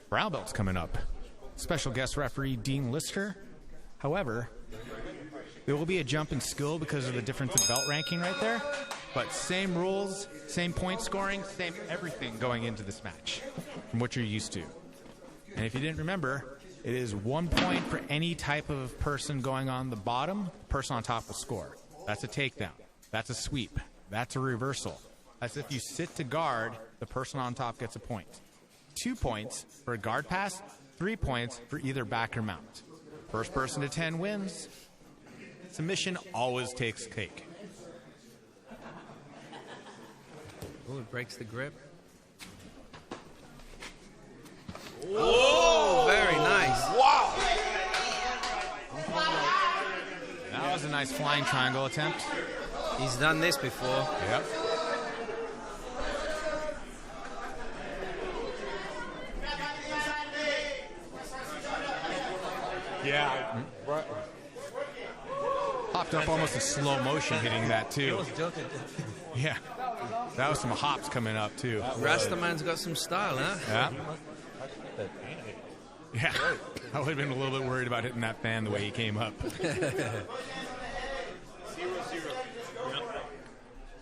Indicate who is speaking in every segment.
Speaker 1: Brown belt's coming up. Special guest referee Dean Lister. However, there will be a jump in skill because of the difference in belt ranking right there. But same rules, same point scoring, same everything going into this match from what you're used to. And if you didn't remember, it is 1 point for any type of person going on the bottom. The person on top will score. That's a takedown. That's a sweep. That's a reversal. That's if you sit to guard, the person on top gets a point. 2 points for a guard pass, 3 points for either back or mount. First person to 10 wins. Submission always takes cake.
Speaker 2: Oh, it breaks the grip.
Speaker 3: Oh,
Speaker 2: very nice.
Speaker 3: Wow.
Speaker 1: That was a nice flying triangle attempt.
Speaker 2: He's done this before.
Speaker 1: Yep.
Speaker 3: Yeah.
Speaker 1: Hopped up almost in slow motion hitting that too. Yeah. That was some hops coming up too.
Speaker 2: Rastaman's got some style, huh?
Speaker 1: Yeah. Yeah. I would have been a little bit worried about hitting that fan the way he came up.
Speaker 3: 0-0.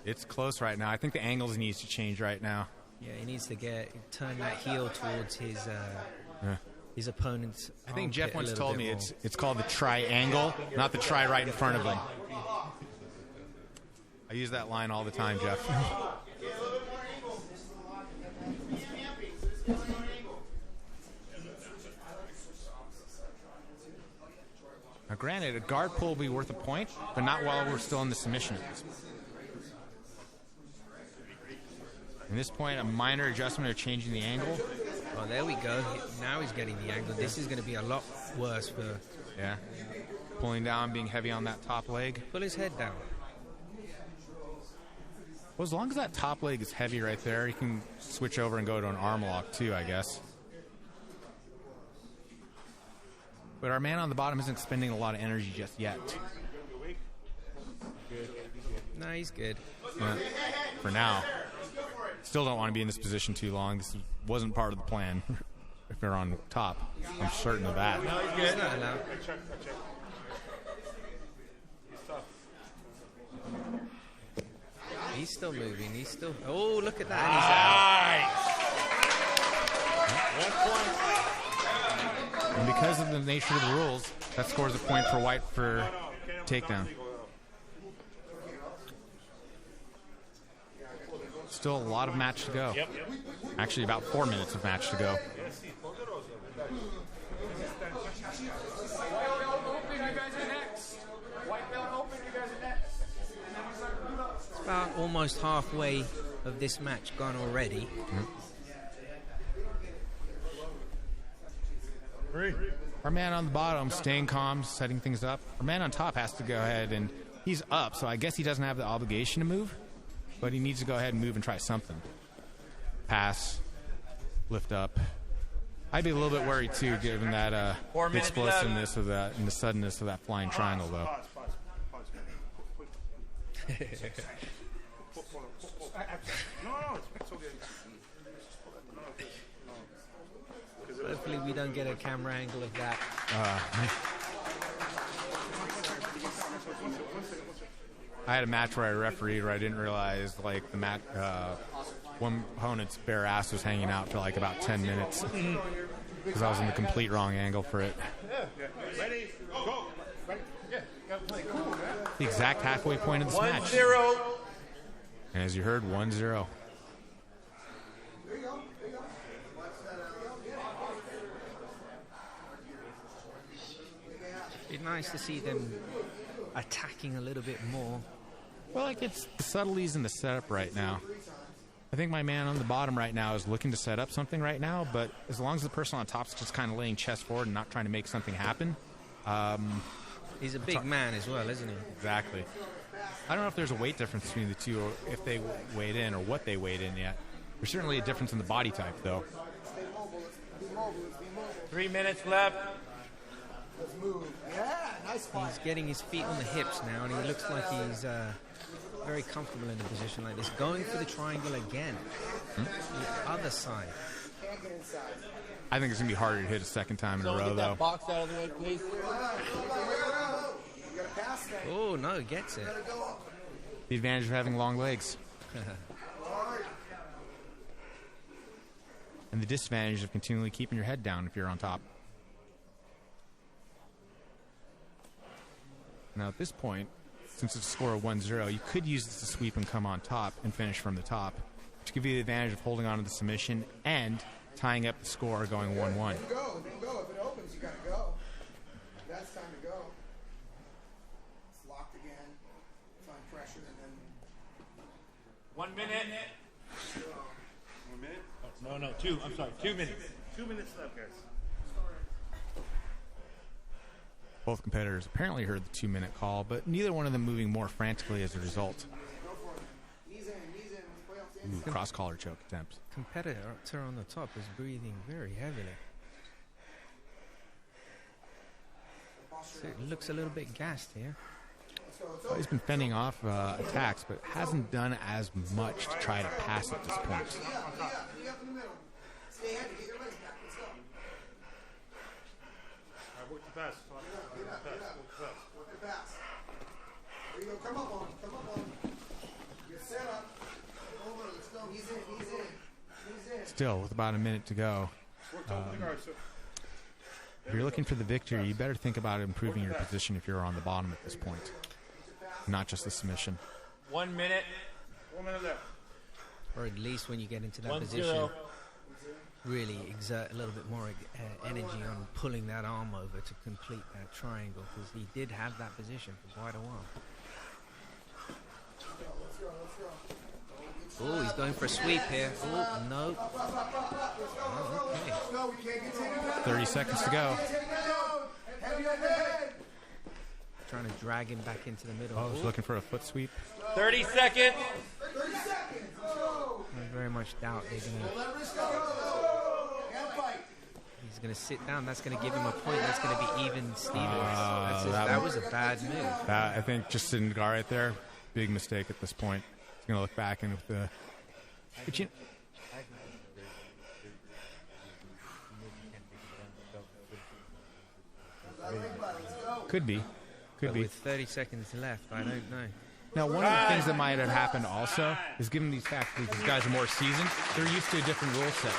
Speaker 1: It's close right now. I think the angles needs to change right now.
Speaker 2: Yeah, he needs to turn that heel towards his opponent's.
Speaker 1: I think Jeff once told me
Speaker 2: more.
Speaker 1: it's called the triangle, not the try right in front of him. I use that line all the time, Jeff. Now, granted, a guard pull will be worth a point, but not while we're still in the submission. At this point, a minor adjustment or changing the angle.
Speaker 2: Oh, there we go. Now he's getting the angle. This is going to be a lot worse for...
Speaker 1: Yeah. Pulling down, being heavy on that top leg.
Speaker 2: Pull his head down.
Speaker 1: Well, as long as that top leg is heavy right there, you can switch over and go to an arm lock too, I guess. But our man on the bottom isn't expending a lot of energy just yet.
Speaker 2: No, he's good.
Speaker 1: For now. Still don't want to be in this position too long. This wasn't part of the plan. If they're on top, I'm certain of that.
Speaker 3: No, he's good.
Speaker 2: No.
Speaker 3: Check. He's tough.
Speaker 2: He's still moving. He's still... Oh, look at that.
Speaker 3: Nice. 1 point.
Speaker 1: And because of the nature of the rules, that scores a point for White for takedown. Still a lot of match to go.
Speaker 3: Yep.
Speaker 1: Actually, about 4 minutes of match to go.
Speaker 2: It's about almost halfway of this match gone already.
Speaker 1: Our man on the bottom staying calm, setting things up. Our man on top has to go ahead, and he's up, so I guess he doesn't have the obligation to move, but he needs to go ahead and move and try something. Pass, lift up. I'd be a little bit worried too, given that the explosiveness of that and the suddenness of that flying triangle, though.
Speaker 2: Hopefully we don't get a camera angle of that.
Speaker 1: I had a match where I refereed where I didn't realize like the match, one opponent's bare ass was hanging out for like about 10 minutes because I was in the complete wrong angle for it.
Speaker 3: Ready, go.
Speaker 1: The exact halfway point of this match.
Speaker 3: 1-0.
Speaker 1: And as you heard, 1-0.
Speaker 2: It's nice to see them attacking a little bit more.
Speaker 1: Well, like it's the subtleties in the setup right now. I think my man on the bottom right now is looking to set up something right now, but as long as the person on top's just kind of laying chest forward and not trying to make something happen.
Speaker 2: He's a big man as well, isn't he?
Speaker 1: Exactly. I don't know if there's a weight difference between the two, or if they weighed in, or what they weighed in yet. There's certainly a difference in the body type, though.
Speaker 3: 3 minutes left.
Speaker 2: He's getting his feet on the hips now, and he looks like he's very comfortable in a position like this. Going for the triangle again. The other side.
Speaker 1: I think it's going to be harder to hit a second time in a row,
Speaker 3: Get
Speaker 1: though.
Speaker 3: that box out of the way, please.
Speaker 2: Oh, no, he gets it.
Speaker 1: The advantage of having long legs. And the disadvantage of continually keeping your head down if you're on top. Now, at this point, since it's a score of 1-0, you could use this to sweep and come on top and finish from the top, to give you the advantage of holding on to the submission and tying up the score going 1-1.
Speaker 4: Go. If it opens, you gotta go. That's time to go. It's locked again. Find pressure and then.
Speaker 3: 1 minute. 1 minute? No, 2. I'm sorry, 2 minutes. 2 minutes left, guys.
Speaker 1: Both competitors apparently heard the 2-minute call, but neither one of them moving more frantically as a result.
Speaker 4: Knees in.
Speaker 1: Ooh, cross-collar choke attempt.
Speaker 2: Competitor on the top is breathing very heavily. So it looks a little bit gassed here.
Speaker 1: Well, he's been fending off attacks, but hasn't done as much to try to pass at this point.
Speaker 4: Knee up in the middle. Stay heavy. Get your legs back. Let's go.
Speaker 3: All right, work the pass.
Speaker 4: Work the pass. There you go. Come up on him. Get set up. Over. Let's go. He's in.
Speaker 1: Still, with about a minute to go. If you're looking for the victory, you better think about improving your position if you're on the bottom at this point. Not just the submission.
Speaker 3: 1 minute. 1 minute left.
Speaker 2: Or at least when you get into that
Speaker 3: 1-0.
Speaker 2: position, really exert a little bit more energy on pulling that arm over to complete that triangle, because he did have that position for quite a while. Oh, he's going for a sweep here. Oh, no. Oh, okay.
Speaker 1: 30 seconds to go.
Speaker 2: Trying to drag him back into the middle.
Speaker 1: Oh, he's looking for a foot sweep.
Speaker 3: 30 seconds.
Speaker 2: I very much doubt they're going to... He's going to sit down. That's going to give him a point. That's going to be even Stevens. That was a bad move.
Speaker 1: I think just sitting guard right there, big mistake at this point. He's going to look back and with the... But you, could be.
Speaker 2: With 30 seconds left, I don't know.
Speaker 1: Now, one of the things that might have happened also is given these facts, these guys are more seasoned, they're used to a different rule set.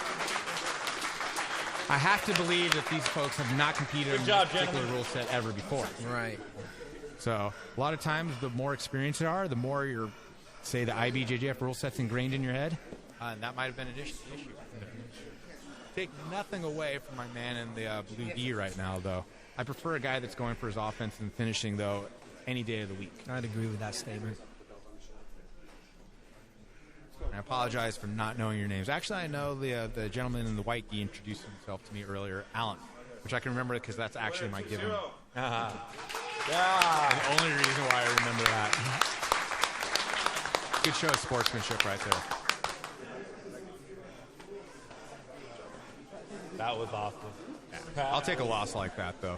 Speaker 1: I have to believe that these folks have not competed in this particular rule set ever before.
Speaker 2: Right.
Speaker 1: So a lot of times, the more experienced you are, the more your, say, the IBJJF rule set's ingrained in your head. And that might have been an issue. Take nothing away from my man in the blue gi right now, though. I prefer a guy that's going for his offense and finishing, though, any day of the week.
Speaker 2: I'd agree with that statement.
Speaker 1: I apologize for not knowing your names. Actually, I know the gentleman in the white gi introduced himself to me earlier, Alan, which I can remember because that's actually my given.
Speaker 3: Yeah.
Speaker 1: The only reason why I remember that. Good show of sportsmanship right there.
Speaker 3: That was awesome.
Speaker 1: I'll take a loss like that, though.